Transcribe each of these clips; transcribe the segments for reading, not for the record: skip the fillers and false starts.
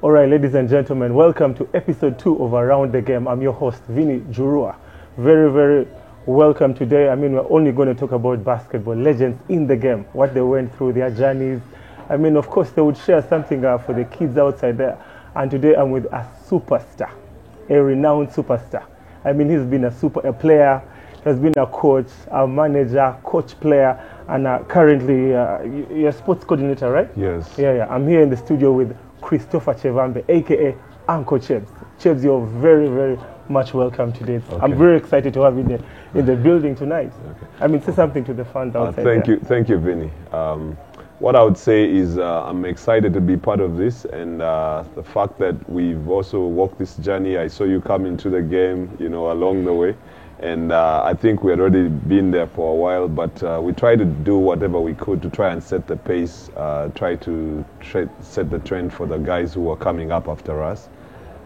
All right, ladies and gentlemen, welcome to episode 2 of Around the Game. I'm your host, Vinny Jurua. Very welcome today. We're only going to talk about basketball legends in the game, what they went through, their journeys. Of course, they would share something for the kids outside there. And today I'm with a superstar, a renowned superstar. He's been a player, has been a coach, a manager, coach player, and currently you're a sports coordinator, right? Yes. Yeah. I'm here in the studio with Christopher Chevambe, aka Uncle Chebs. Chebs, you're very much welcome today. Okay. I'm very excited to have you in the building tonight. Okay. Say something to the fans outside. Thank you, Vinny. What I would say is I'm excited to be part of this, and the fact that we've also walked this journey. I saw you come into the game, along the way. And I think we had already been there for a while, but we tried to do whatever we could to try and set the pace, try to set the trend for the guys who are coming up after us.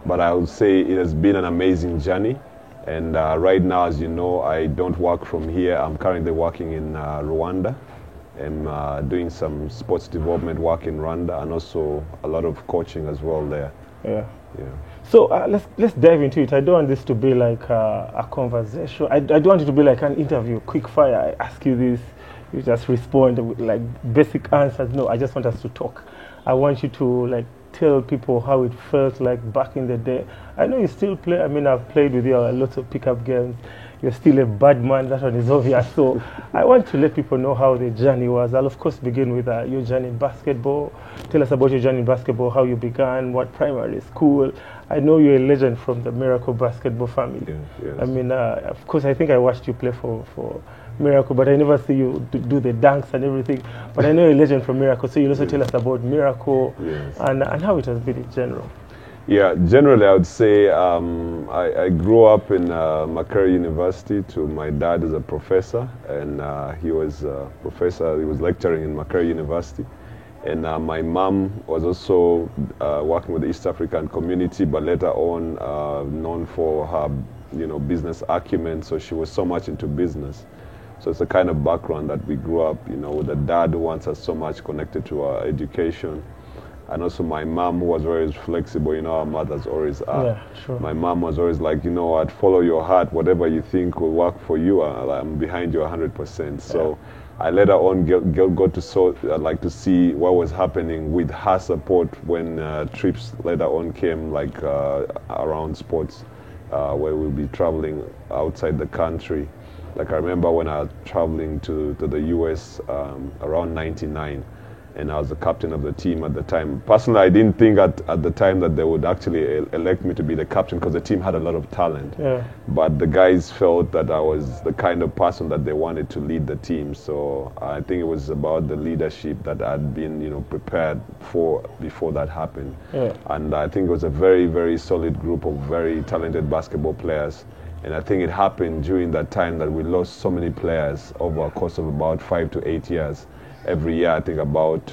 But I would say it has been an amazing journey. And right now, as you know, I don't work from here. I'm currently working in Rwanda. I'm doing some sports development work in Rwanda and also a lot of coaching as well there. Yeah. So let's dive into it. I don't want this to be like a conversation. I don't want it to be like an interview, quick fire. I ask you this, you just respond with like basic answers. No, I just want us to talk. I want you to tell people how it felt like back in the day. I know you still play. I've played with you lots of pickup games. You're still a bad man, that one is obvious. So I want to let people know how the journey was. I'll of course begin with your journey in basketball. Tell us about your journey in basketball, how you began, what primary school. I know you're a legend from the Miracle basketball family. Yes. Of course, I think I watched you play for Miracle, but I never see you do the dunks and everything. But I know you're a legend from Miracle, so you'll also tell us about Miracle and how it has been in general. Yeah, generally I would say I grew up in Makerere University. My dad is a professor, and he was a professor. He was lecturing in Makerere University. And my mom was also working with the East African community, but later on known for her business acumen. So she was so much into business. So it's a kind of background that we grew up, with a dad who wants us so much connected to our education. And also my mom, who was very flexible, our mothers always are. Yeah, sure. My mom was always like, I'd follow your heart, whatever you think will work for you, I'm behind you 100%. So I later on got to see what was happening with her support when trips later on came, around sports, where we'll be traveling outside the country. I remember when I was traveling to the US around 99. And I was the captain of the team at the time. Personally, I didn't think at the time that they would actually elect me to be the captain because the team had a lot of talent. Yeah. But the guys felt that I was the kind of person that they wanted to lead the team. So I think it was about the leadership that I'd been, prepared for before that happened. Yeah. And I think it was a very solid group of very talented basketball players. And I think it happened during that time that we lost so many players over a course of about 5 to 8 years. Every year, I think about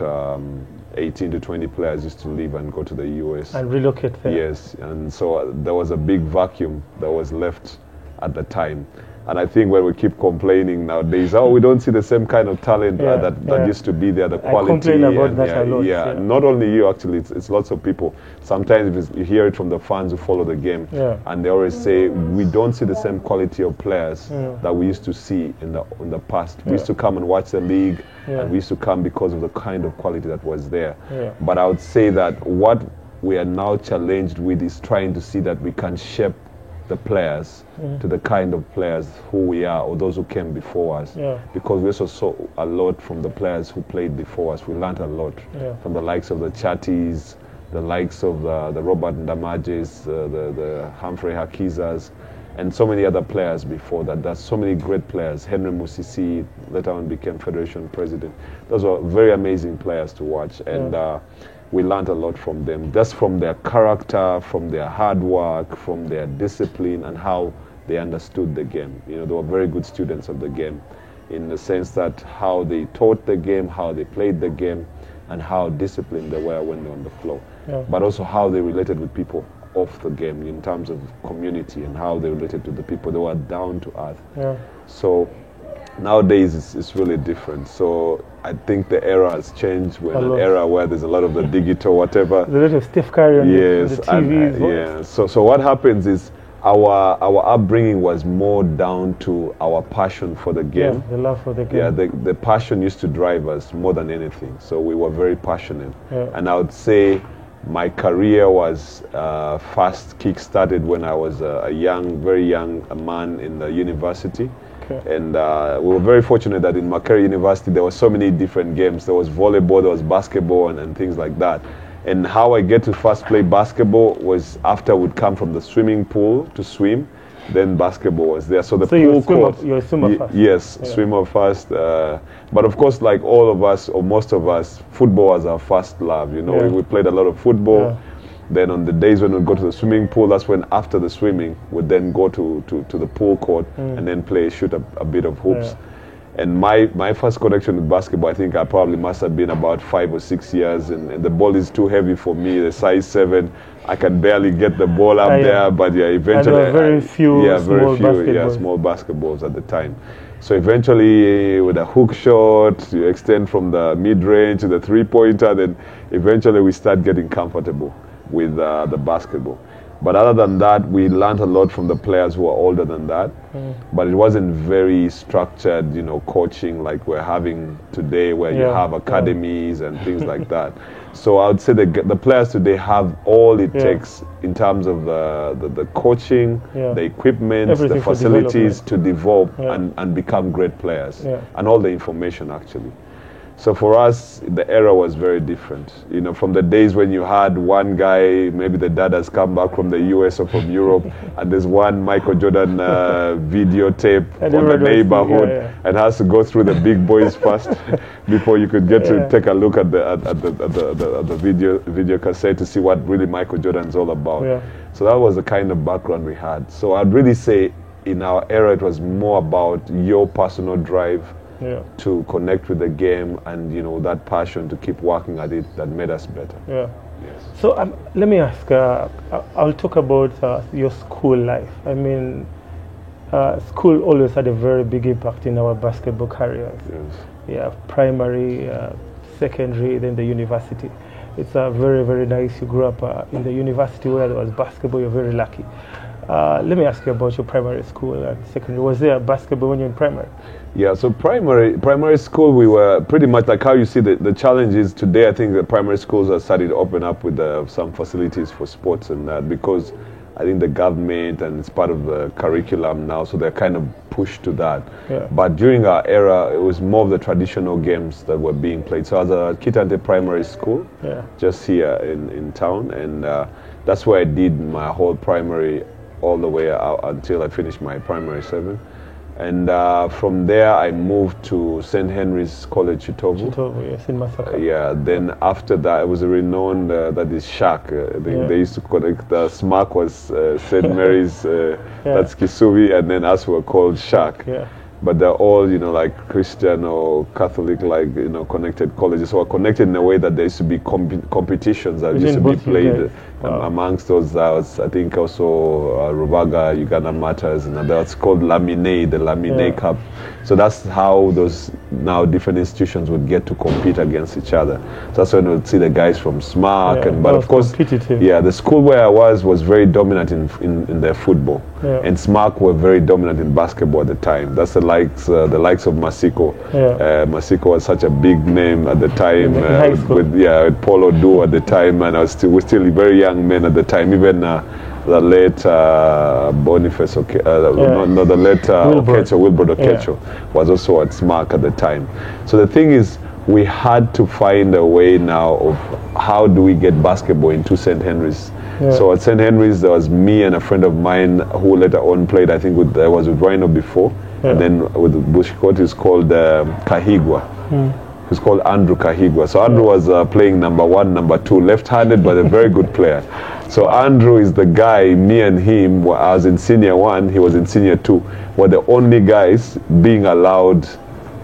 18 to 20 players used to leave and go to the US. And relocate there. Yes, and so there was a big vacuum that was left at the time. And I think when we keep complaining nowadays, we don't see the same kind of talent that used to be there, the quality. I complain about that a lot. Yeah, not only you actually, it's lots of people. Sometimes you hear it from the fans who follow the game, and they always say, we don't see the same quality of players that we used to see in the past. We used to come and watch the league, and we used to come because of the kind of quality that was there. But I would say that what we are now challenged with is trying to see that we can shape the players to the kind of players who we are, or those who came before us. Because we also saw a lot from the players who played before us. We learned a lot from the likes of the Chatis, the likes of the Robert Ndamajes, the Humphrey Hakizas, and so many other players before that. There's so many great players. Henry Musisi later on became Federation President. Those were very amazing players to watch. And we learned a lot from them, just from their character, from their hard work, from their discipline, and how they understood the game. They were very good students of the game, in the sense that how they taught the game, how they played the game, and how disciplined they were when they were on the floor. But also how they related with people off the game in terms of community, and how they related to the people. They were down to earth. So Nowadays, it's really different. So I think the era has changed. We're in an era where there's a lot of the digital whatever. There's a lot of Steph Curry on yes, the TVs. Yeah. So what happens is our upbringing was more down to our passion for the game. Yeah, the love for the game. Yeah, the passion used to drive us more than anything. So we were very passionate. Yeah. And I would say my career was first kick-started when I was a very young man in the university. Okay. And we were very fortunate that in Makerere University there were so many different games. There was volleyball, there was basketball and things like that. And how I get to first play basketball was after I would come from the swimming pool to swim, then basketball was there. So the pool court. You're a swimmer first. Yes, yeah. Swimmer first. But of course, like all of us, or most of us, football was our first love. You know, yeah. we played a lot of football. Yeah. Then on the days when we'd go to the swimming pool, that's when after the swimming, we'd then go to the pool court and then shoot a bit of hoops. Yeah. And my first connection with basketball, I think I probably must have been about 5 or 6 years, and the ball is too heavy for me, the size 7. I can barely get the ball up there, but yeah, eventually... And very few small basketballs at the time. So eventually, with a hook shot, you extend from the mid-range to the three-pointer, then eventually we start getting comfortable with the basketball. But other than that, we learned a lot from the players who are older than that. But it wasn't very structured, you know, coaching like we're having today, where you have academies and things like that. So I would say the players today have all it takes in terms of the coaching, the equipment, the facilities to develop and become great players, and all the information actually. So for us, the era was very different. You know, from the days when you had one guy, maybe the dad has come back from the US or from Europe, and there's one Michael Jordan videotape on the neighborhood, and has to go through the big boys first before you could get to take a look at the video cassette to see what really Michael Jordan's all about. So that was the kind of background we had. So I'd really say in our era, it was more about your personal drive to connect with the game, and you know, that passion to keep working at it that made us better. Yes. So let me ask, I'll talk about your school life. I mean, school always had a very big impact in our basketball careers. Yeah, primary, secondary, then the university. It's very, very nice. You grew up in the university where there was basketball. You're very lucky. Let me ask you about your primary school and secondary. Was there basketball when you were in primary? Yeah, so primary school, we were pretty much like how you see the challenges today. I think the primary schools are starting to open up with some facilities for sports and that, because I think the government and it's part of the curriculum now, so they're kind of pushed to that. But during our era, it was more of the traditional games that were being played. So I was at Kitante Primary School, just here in town, and that's where I did my whole primary all the way out until I finished my primary 7. And from there, I moved to St. Henry's College, Chitovu. Chitovu, yes, in Masaka. Yeah, then after that, it was a renowned, that is Shak. They used to connect, the SMAC was St. Mary's, that's Kisubi, and then us were called Shak. But they're all, you know, like Christian or Catholic, like, you know, connected colleges. So are connected in a way that there used to be competitions that used to be played amongst those. I think also Rubaga, Uganda Matters, and that's called Lamine, the Lamine Cup. So that's how those now different institutions would get to compete against each other. So that's when we'd see the guys from SMAC, but of course, the school where I was very dominant in their football, and SMAC were very dominant in basketball at the time. That's the likes of Masiko. Masiko was such a big name at the time, with Paul Odu at the time, and we're still very young men at the time. Even the late Boniface, the late Wilbrod Okecho was also at SMAC at the time. So the thing is, we had to find a way now of how do we get basketball into St. Henry's. So at St. Henry's, there was me and a friend of mine who later on played, I think, was with Rhino before, and then with Bushcourt, he's called Kahigwa. He's called Andrew Kahigwa. So Andrew was playing number 1, number 2, left-handed, but a very good player. So Andrew is the guy, me and him, I was in senior 1, he was in senior 2, were the only guys being allowed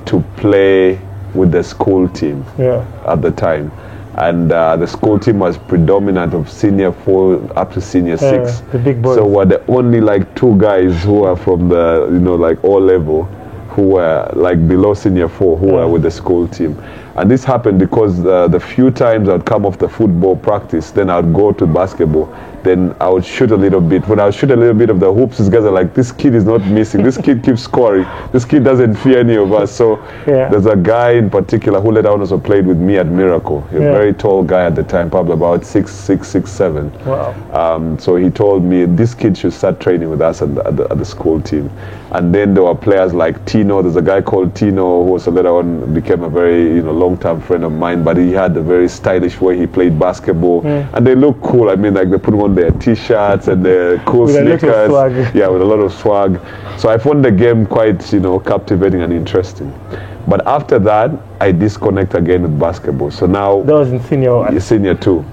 to play with the school team at the time. And the school team was predominant of senior 4 up to senior 6. The big boys. So we're the only like 2 guys who are from the, you know, like O level, who were like below senior 4 who were with the school team. And this happened because the few times I'd come off the football practice, then I'd go to basketball, then I would shoot a little bit. When I would shoot a little bit of the hoops, these guys are like, this kid is not missing. This kid keeps scoring. This kid doesn't fear any of us. So there's a guy in particular who later on also played with me at Miracle. A very tall guy at the time, probably about 6'6", 6'7". Wow. So he told me, this kid should start training with us at the school team. And then there were players like Tino. There's a guy called Tino who also later on became a very long-term friend of mine, but he had a very stylish way he played basketball. And they look cool. I mean, like they put on their t-shirts and their cool sneakers. Yeah, with a lot of swag. So I found the game quite, captivating and interesting. But after that, I disconnect again with basketball. So now... That was in senior 1? Senior 2.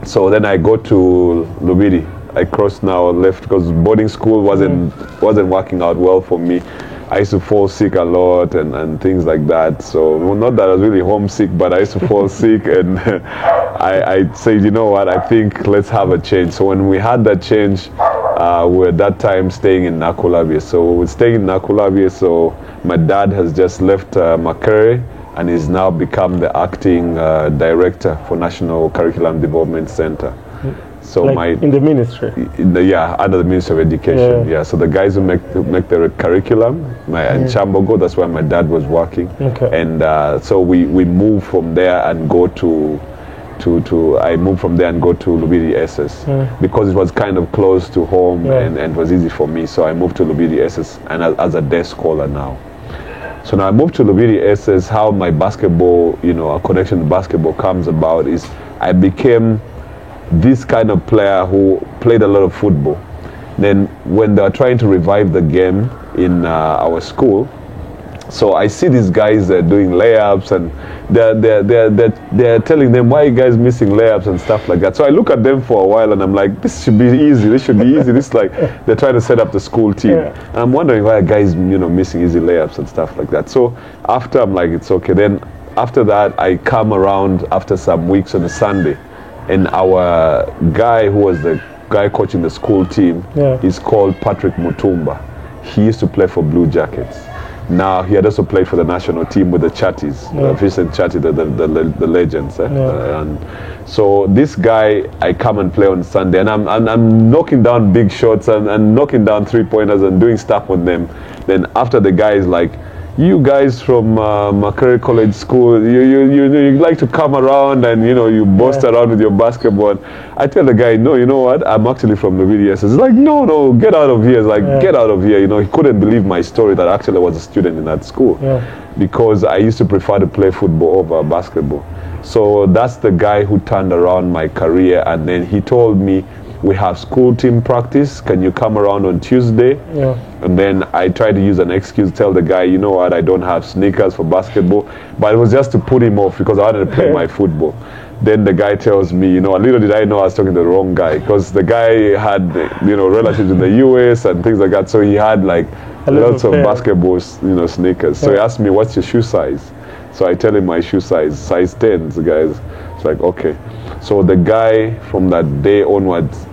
So then I go to Lubiri. I crossed now left because boarding school wasn't working out well for me. I used to fall sick a lot and things like that. So not that I was really homesick, but I used to fall sick, and I said, you know what, I think let's have a change. So when we had that change, we were at that time staying in Nakulavie. So we're staying in Nakulavie. So my dad has just left Makerere and is now become the acting director for National Curriculum Development Center. So like in the ministry? Under the Ministry of Education. Yeah. So the guys who make the curriculum, in Chambogo, that's where my dad was working. Okay. And so we moved from there and go I moved from there and go to Lubiri SS because it was kind of close to home and it was easy for me. So I moved to Lubiri SS and as a day scholar now. So now I moved to Lubiri SS. How my basketball, a connection to basketball comes about is I became this kind of player who played a lot of football. Then when they were trying to revive the game in our school, so I see these guys doing layups and they're telling them, why are you guys missing layups and stuff like that. So I look at them for a while and I'm like, this should be easy. This should be easy. This is like they're trying to set up the school team. And I'm wondering why guys missing easy layups and stuff like that. So after I'm like, it's okay. Then after that I come around after some weeks on a Sunday. And our guy who was the guy coaching the school team is called Patrick Mutumba. He used to play for Blue Jackets. Now he had also played for the national team with the Chatties, Vincent Chatty, the legends. And so this guy, I come and play on Sunday, and I'm knocking down big shots and knocking down 3-pointers and doing stuff with them. Then after the guy is like, you guys from Makerere College School, you like to come around and you boast around with your basketball. I tell the guy, no, you know what? I'm actually from Lubiri SS. He's like, no, get out of here. It's like, get out of here. He couldn't believe my story that actually I was a student in that school because I used to prefer to play football over basketball. So that's the guy who turned around my career, and then he told me, we have school team practice. Can you come around on Tuesday? And then I tried to use an excuse, tell the guy, you know what, I don't have sneakers for basketball. But it was just to put him off because I wanted to play my football. Then the guy tells me, little did I know I was talking to the wrong guy, because the guy had, relatives in the US and things like that. So he had like lots of basketball, sneakers. So he asked me, what's your shoe size? So I tell him my shoe size 10. The guys, it's like, okay. So the guy from that day onwards,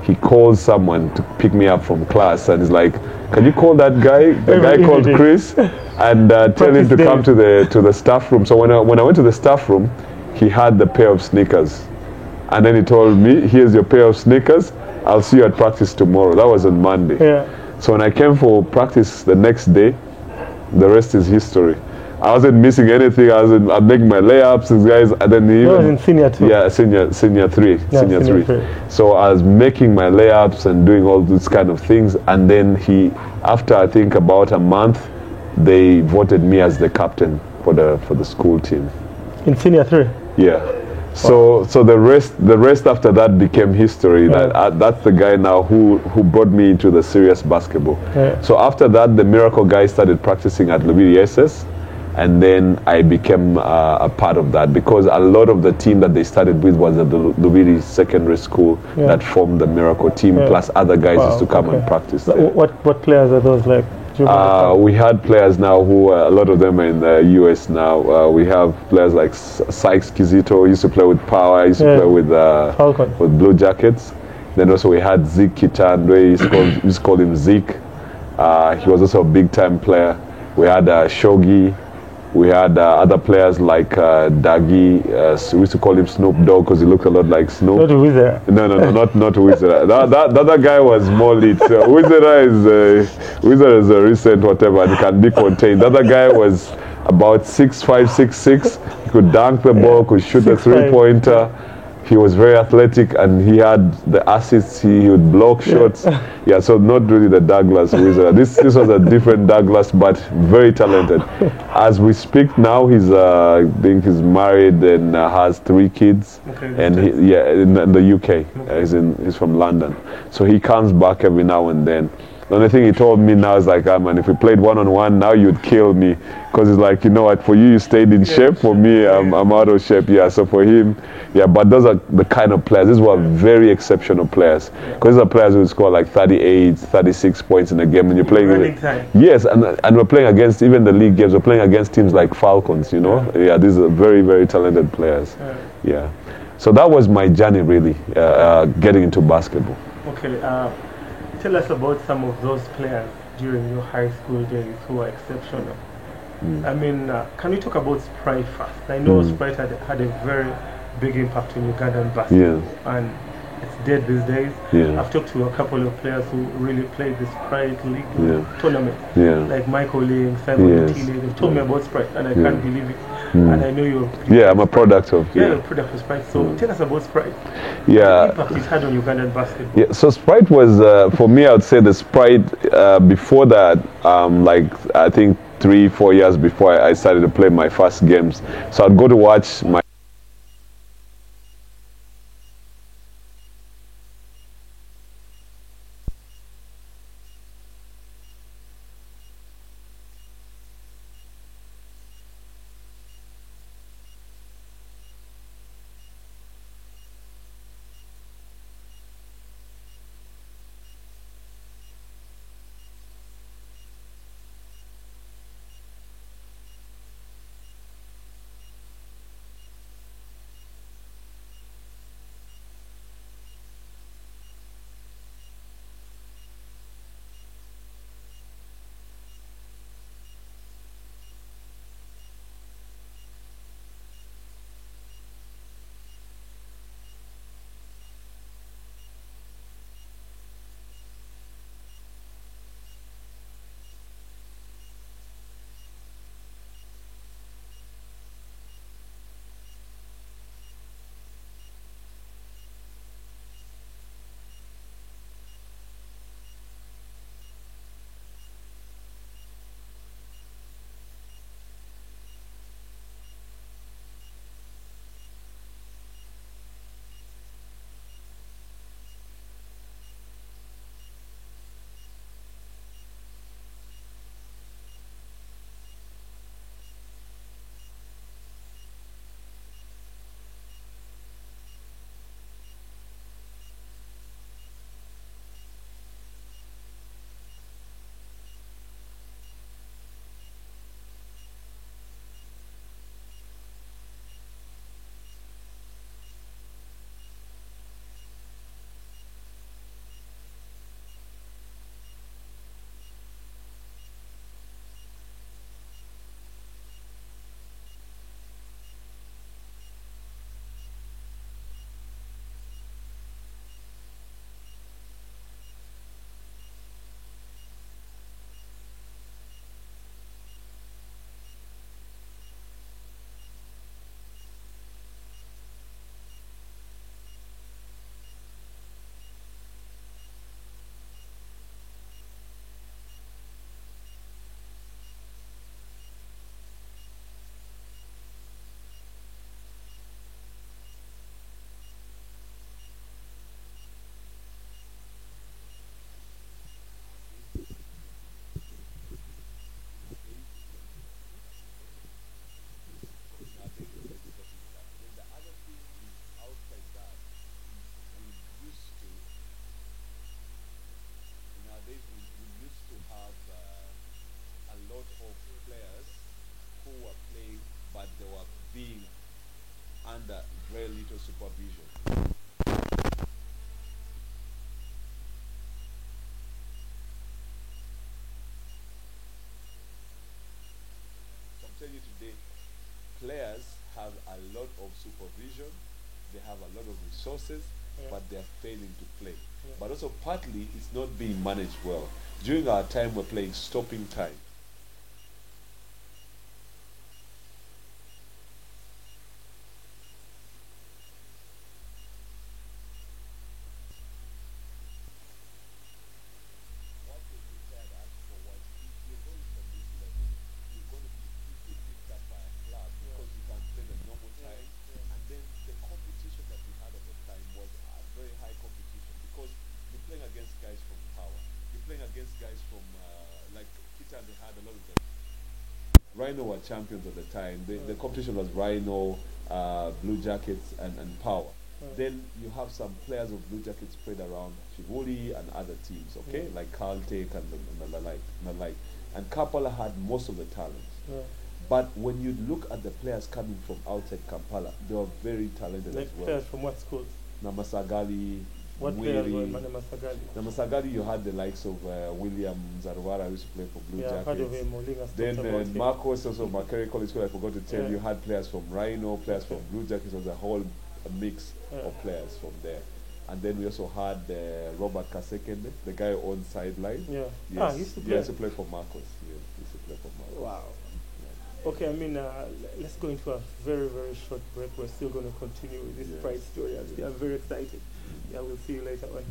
he calls someone to pick me up from class, and he's like, can you call that guy, the guy called Chris, and tell him to come to the staff room. So when I went to the staff room, he had the pair of sneakers, and then he told me, here's your pair of sneakers, I'll see you at practice tomorrow. That was on Monday. So when I came for practice the next day, the rest is history. I wasn't missing anything. I'm making my layups, guys, and then he was in senior 2. Yeah, senior 3. So I was making my layups and doing all these kind of things, and then after I think about a month, they voted me as the captain for the school team. In senior 3. Yeah. So the rest after that became history. That's the guy now who brought me into the serious basketball. So after that, the Miracle guys started practicing at Lubiri SS. And then I became a part of that because a lot of the team that they started with was at the Lubiri Secondary School that formed the Miracle team, plus other guys used to come and practice there. What players are those like? We had players now who, a lot of them are in the US now. We have players like Sykes Kizito, used to play with Power, used to play with Blue Jackets. Then also we had Zeke Kitandwe, we used to call him Zeke. He was also a big time player. We had Shogi. We had other players like Dagi. We used to call him Snoop Dogg because he looked a lot like Snoop. Not Wizard. No, not Wizard. The other guy was more lit. Wizard is a recent whatever and can be contained. The other guy was about 6'5", 6'6". He could dunk the ball, could shoot a three-pointer. He was very athletic and he had the assists. He would block shots. Yeah, so not really the Douglas Wizard. This was a different Douglas, but very talented. As we speak now, he's I think he's married and has 3 kids. Okay, and in the UK. He's from London, so he comes back every now and then. The only thing he told me now is like, man, if we played one-on-one now, you'd kill me. Because it's like, you know what, for you stayed in shape. For me, I'm out of shape. Yeah, so for him, yeah, but those are the kind of players. These were very exceptional players. Because these are players who score like 38, 36 points in a game. And you're playing... Yes, and we're playing against, even the league games, we're playing against teams like Falcons, you know. Yeah, these are very, very talented players. Yeah. So that was my journey, really, getting into basketball. Okay. Tell us about some of those players during your high school days who are exceptional. I mean, can we talk about Sprite first? I know Sprite had a very big impact in Ugandan basketball, and it's dead these days. I've talked to a couple of players who really played the Sprite League tournament, like Michael Ling, Simon Mutile. They've told me about Sprite, and I can't believe it. And I know you're... I'm a product of... you're a product of Sprite. So tell us about Sprite. Yeah. The impact it had on Ugandan basketball. Yeah, so Sprite was, for me, I would say the Sprite, before that, like, I think 3-4 years before I started to play my first games. So I'd go to watch my... Under very little supervision. supervision, they have a lot of resources, but they're failing to play. But also partly it's not being managed well. During our time we're playing stopping time. Rhino were champions at the time. The competition was Rhino, Blue Jackets, and Power. Then you have some players of Blue Jackets spread around Chivuli and other teams, okay, like Caltech and the like. And Kampala had most of the talent. But when you look at the players coming from outside Kampala, they were very talented like as well. Players from what schools? Namasagali. What players were Namasagali? Namasagali, you had the likes of William Zarwara, who used to play for Blue Jackets. Heard of him, then Marcos, also Macquarie College School, I forgot to tell you, had players from Rhino, players from Blue Jackets. It was a whole mix of players from there. And then we also had Robert Kasekende, the guy who owned Sideline. Yes, he used to play. He used to play for Marcos. He used to play for Marcos. Wow. Okay, I mean, let's go into a very, very short break. We're still going to continue with this Pride story. I'm very excited. Yeah, we'll see you later on.